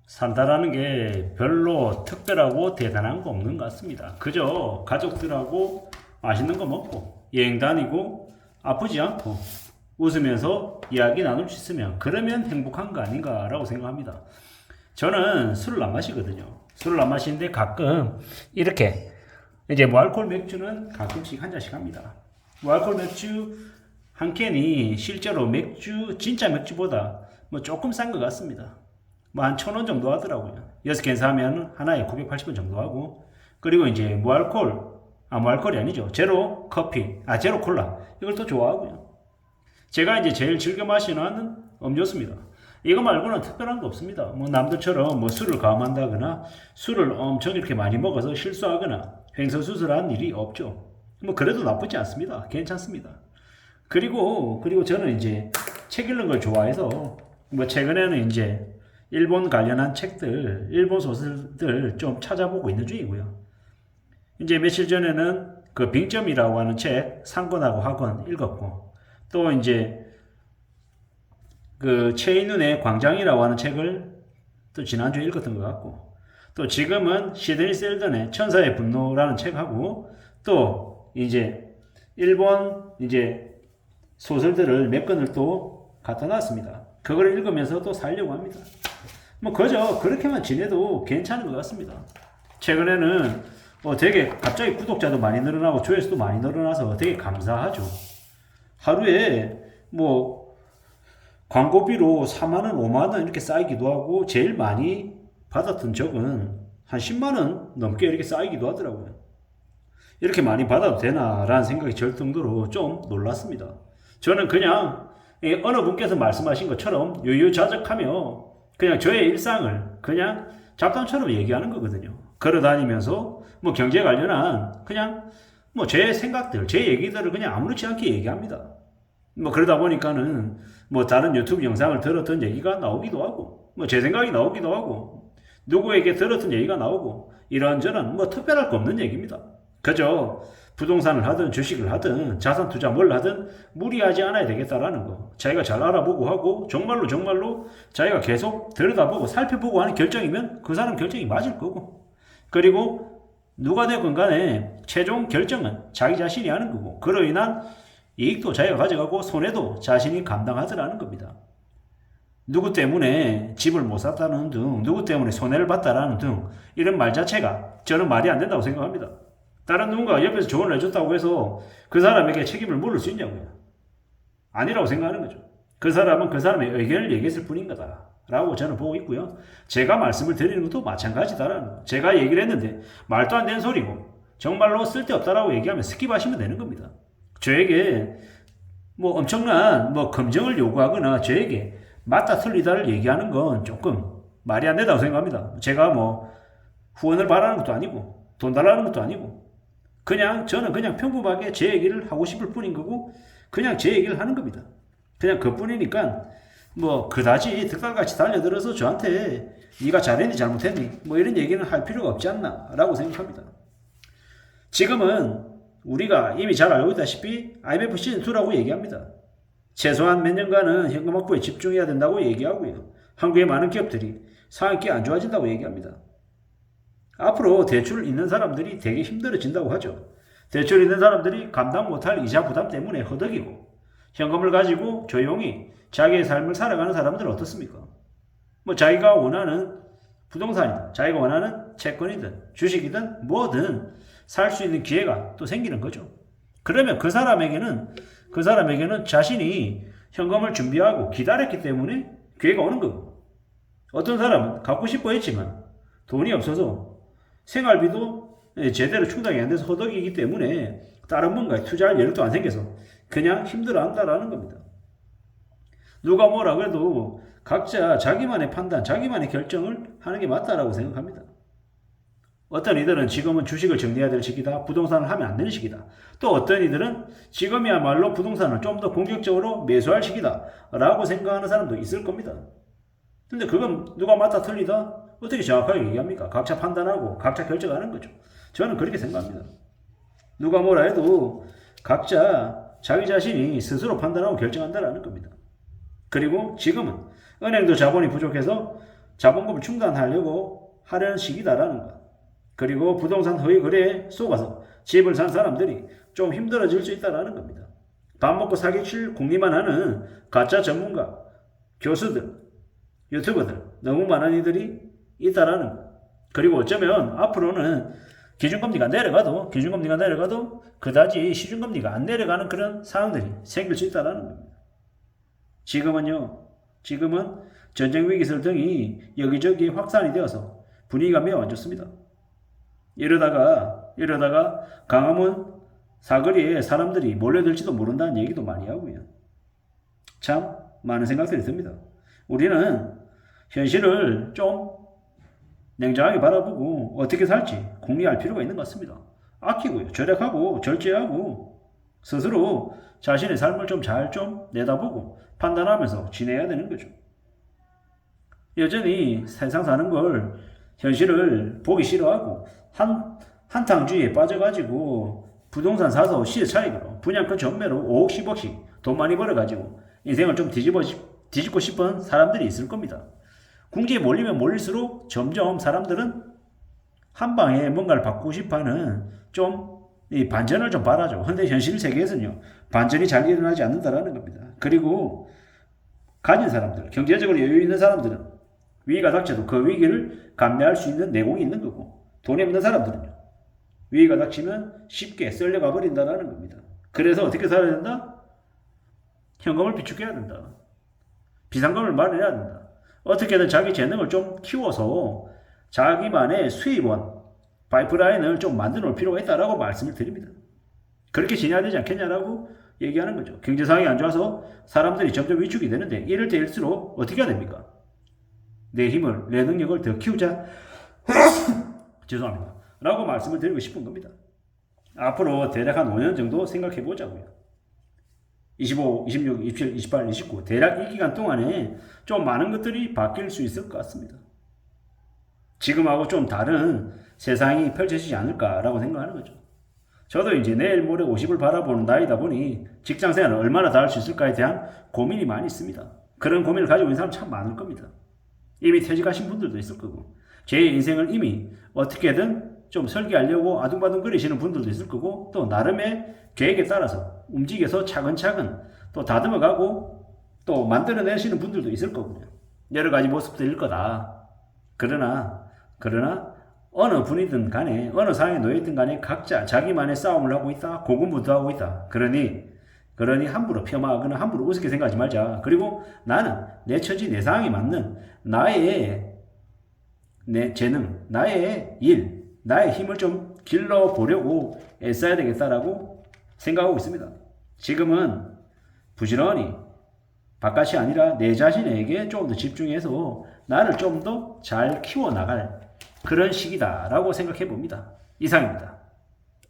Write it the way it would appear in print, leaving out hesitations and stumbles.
산다라는 게 별로 특별하고 대단한 거 없는 것 같습니다. 그저 가족들하고 맛있는 거 먹고 여행 다니고 아프지 않고 웃으면서 이야기 나눌 수 있으면 그러면 행복한 거 아닌가라고 생각합니다. 저는 술을 안 마시거든요. 술을 안 마시는데 가끔 이렇게 이제 무알콜 맥주는 가끔씩 한 잔씩 합니다. 무알콜 맥주 한 캔이 실제로 맥주 진짜 맥주보다 뭐 조금 싼 것 같습니다. 뭐 한 1,000원 정도 하더라고요. 6캔 사면 하나에 980원 정도 하고, 그리고 이제 무알콜이 아니죠. 제로 커피, 제로 콜라. 이걸 또 좋아하고요. 제가 이제 제일 즐겨 마시는 음료수입니다. 이거 말고는 특별한 거 없습니다. 뭐 남들처럼 뭐 술을 가음한다거나 술을 엄청 이렇게 많이 먹어서 실수하거나 횡설수설한 일이 없죠. 뭐 그래도 나쁘지 않습니다. 괜찮습니다. 그리고 저는 이제 책 읽는 걸 좋아해서 뭐 최근에는 이제 일본 관련한 책들, 일본 소설들 좀 찾아보고 있는 중이고요. 이제 며칠 전에는 그 빙점이라고 하는 책 상권하고 학원 읽었고, 또 이제 그 최인훈의 광장이라고 하는 책을 또 지난주에 읽었던 것 같고, 또 지금은 시드니 셀던의 천사의 분노라는 책하고, 또 이제 일본 이제 소설들을 몇 권을 또 갖다 놨습니다. 그걸 읽으면서 또 살려고 합니다. 뭐 그저 그렇게만 지내도 괜찮은 것 같습니다. 최근에는 되게 갑자기 구독자도 많이 늘어나고 조회수도 많이 늘어나서 되게 감사하죠. 하루에 뭐 광고비로 4만원, 5만원 이렇게 쌓이기도 하고, 제일 많이 받았던 적은 한 10만원 넘게 이렇게 쌓이기도 하더라고요. 이렇게 많이 받아도 되나라는 생각이 들 정도로 좀 놀랐습니다. 저는 그냥 어느 분께서 말씀하신 것처럼 유유자적하며 그냥 저의 일상을 그냥 잡담처럼 얘기하는 거거든요. 걸어 다니면서 뭐 경제 관련한 그냥 뭐 제 생각들, 제 얘기들을 그냥 아무렇지 않게 얘기합니다. 뭐 그러다 보니까는 뭐 다른 유튜브 영상을 들었던 얘기가 나오기도 하고, 뭐 제 생각이 나오기도 하고, 누구에게 들었던 얘기가 나오고, 이런저런 뭐 특별할 거 없는 얘기입니다. 그저 부동산을 하든 주식을 하든 자산 투자 뭘 하든 무리하지 않아야 되겠다라는 거. 자기가 잘 알아보고 하고 정말로 자기가 계속 들여다보고 살펴보고 하는 결정이면 그 사람 결정이 맞을 거고, 그리고 누가 되건 간에 최종 결정은 자기 자신이 하는 거고, 그로 인한 이익도 자기가 가져가고 손해도 자신이 감당하더라는 겁니다. 누구 때문에 집을 못 샀다는 등, 누구 때문에 손해를 봤다라는 등 이런 말 자체가 저는 말이 안 된다고 생각합니다. 다른 누군가 옆에서 조언을 해줬다고 해서 그 사람에게 책임을 물을 수 있냐고요. 아니라고 생각하는 거죠. 그 사람은 그 사람의 의견을 얘기했을 뿐인 거다 라고 저는 보고 있고요. 제가 말씀을 드리는 것도 마찬가지다라는 거. 제가 얘기를 했는데 말도 안 되는 소리고 정말로 쓸데없다라고 얘기하면 스킵하시면 되는 겁니다. 저에게 뭐 엄청난 뭐 검증을 요구하거나 저에게 맞다 틀리다를 얘기하는 건 조금 말이 안 된다고 생각합니다. 제가 뭐 후원을 바라는 것도 아니고 돈 달라는 것도 아니고, 그냥 저는 그냥 평범하게 제 얘기를 하고 싶을 뿐인 거고, 그냥 제 얘기를 하는 겁니다. 그냥 그뿐이니까 뭐 그다지 득달같이 달려들어서 저한테 네가 잘했니 잘못했니 뭐 이런 얘기는 할 필요가 없지 않나 라고 생각합니다. 지금은 우리가 이미 잘 알고 있다시피 IMF 시즌2라고 얘기합니다. 최소한 몇 년간은 현금 확보에 집중해야 된다고 얘기하고요. 한국의 많은 기업들이 상황이 안 좋아진다고 얘기합니다. 앞으로 대출 있는 사람들이 되게 힘들어진다고 하죠. 대출 있는 사람들이 감당 못할 이자 부담 때문에 허덕이고, 현금을 가지고 조용히 자기의 삶을 살아가는 사람들은 어떻습니까? 뭐 자기가 원하는 부동산이든 자기가 원하는 채권이든 주식이든 뭐든 살 수 있는 기회가 또 생기는 거죠. 그러면 그 사람에게는 자신이 현금을 준비하고 기다렸기 때문에 기회가 오는 거고, 어떤 사람은 갖고 싶어 했지만 돈이 없어서 생활비도 제대로 충당이 안 돼서 허덕이기 때문에 다른 뭔가에 투자할 여력도 안 생겨서 그냥 힘들어한다라는 겁니다. 누가 뭐라 그래도 각자 자기만의 판단, 자기만의 결정을 하는 게 맞다라고 생각합니다. 어떤 이들은 지금은 주식을 정리해야 될 시기다, 부동산을 하면 안 되는 시기다. 또 어떤 이들은 지금이야말로 부동산을 좀 더 공격적으로 매수할 시기다 라고 생각하는 사람도 있을 겁니다. 근데 그건 누가 맞다 틀리다 어떻게 정확하게 얘기합니까? 각자 판단하고 각자 결정하는 거죠. 저는 그렇게 생각합니다. 누가 뭐라 해도 각자 자기 자신이 스스로 판단하고 결정한다라는 겁니다. 그리고 지금은 은행도 자본이 부족해서 자본금을 충당하려고 하려는 시기다라는 것. 그리고 부동산 허위 거래에 속아서 집을 산 사람들이 좀 힘들어질 수 있다는 겁니다. 밥 먹고 사기칠 궁리만 하는 가짜 전문가, 교수들, 유튜버들 너무 많은 이들이 있다라는 것. 그리고 어쩌면 앞으로는 기준금리가 내려가도 그다지 시중금리가 안 내려가는 그런 상황들이 생길 수 있다는 겁니다. 지금은 전쟁 위기설 등이 여기저기 확산이 되어서 분위기가 매우 안 좋습니다. 이러다가 강화문 사거리에 사람들이 몰려들지도 모른다는 얘기도 많이 하고요. 참 많은 생각들이 듭니다. 우리는 현실을 좀 냉정하게 바라보고 어떻게 살지 궁리할 필요가 있는 것 같습니다. 아끼고요. 절약하고 절제하고 스스로 자신의 삶을 좀 잘 내다보고 판단하면서 지내야 되는 거죠. 여전히 세상 사는 걸 현실을 보기 싫어하고 한탕주의에 빠져가지고 부동산 사서 시세 차익으로 분양권 전매로 5억 10억씩 돈 많이 벌어가지고 인생을 좀 뒤집고 싶은 사람들이 있을 겁니다. 궁지에 몰리면 몰릴수록 점점 사람들은 한 방에 뭔가를 바꾸고 싶어하는 이 반전을 좀 바라죠. 근데 현실 세계에서는요, 반전이 잘 일어나지 않는다라는 겁니다. 그리고 가진 사람들, 경제적으로 여유 있는 사람들은 위기가 닥쳐도 그 위기를 감내할 수 있는 내공이 있는 거고, 돈이 없는 사람들은요, 위기가 닥치면 쉽게 썰려가 버린다라는 겁니다. 그래서 어떻게 살아야 된다? 현금을 비축해야 된다. 비상금을 마련해야 된다. 어떻게든 자기 재능을 좀 키워서 자기만의 수입원, 파이프라인을 좀 만들어 놓을 필요가 있다라고 말씀을 드립니다. 그렇게 지내야 되지 않겠냐라고 얘기하는 거죠. 경제 상황이 안 좋아서 사람들이 점점 위축이 되는데 이럴 때일수록 어떻게 해야 됩니까? 내 힘을, 내 능력을 더 키우자. 죄송합니다. 라고 말씀을 드리고 싶은 겁니다. 앞으로 대략 한 5년 정도 생각해 보자고요. 25, 26, 27, 28, 29 대략 이 기간 동안에 좀 많은 것들이 바뀔 수 있을 것 같습니다. 지금하고 좀 다른 세상이 펼쳐지지 않을까라고 생각하는 거죠. 저도 이제 내일 모레 50을 바라보는 나이다 보니 직장 생활을 얼마나 더 할 수 있을까에 대한 고민이 많이 있습니다. 그런 고민을 가지고 있는 사람 참 많을 겁니다. 이미 퇴직하신 분들도 있을 거고 제 인생을 이미 어떻게든 좀 설계하려고 아둥바둥거리시는 분들도 있을 거고 또 나름의 계획에 따라서 움직여서 차근차근 또 다듬어가고 또 만들어내시는 분들도 있을 거고요. 여러 가지 모습들일 거다. 그러나 어느 분이든 간에 어느 상황에 놓여있든 간에 각자 자기만의 싸움을 하고 있다. 고군분투하고 있다. 그러니 함부로 폄하하거나 함부로 우습게 생각하지 말자. 그리고 나는 내 처지 내 상황에 맞는 내 재능, 나의 일, 나의 힘을 좀 길러보려고 애써야 되겠다라고 생각하고 있습니다. 지금은 부지런히 바깥이 아니라 내 자신에게 좀 더 집중해서 나를 좀 더 잘 키워나갈 그런 시기다라고 생각해 봅니다. 이상입니다.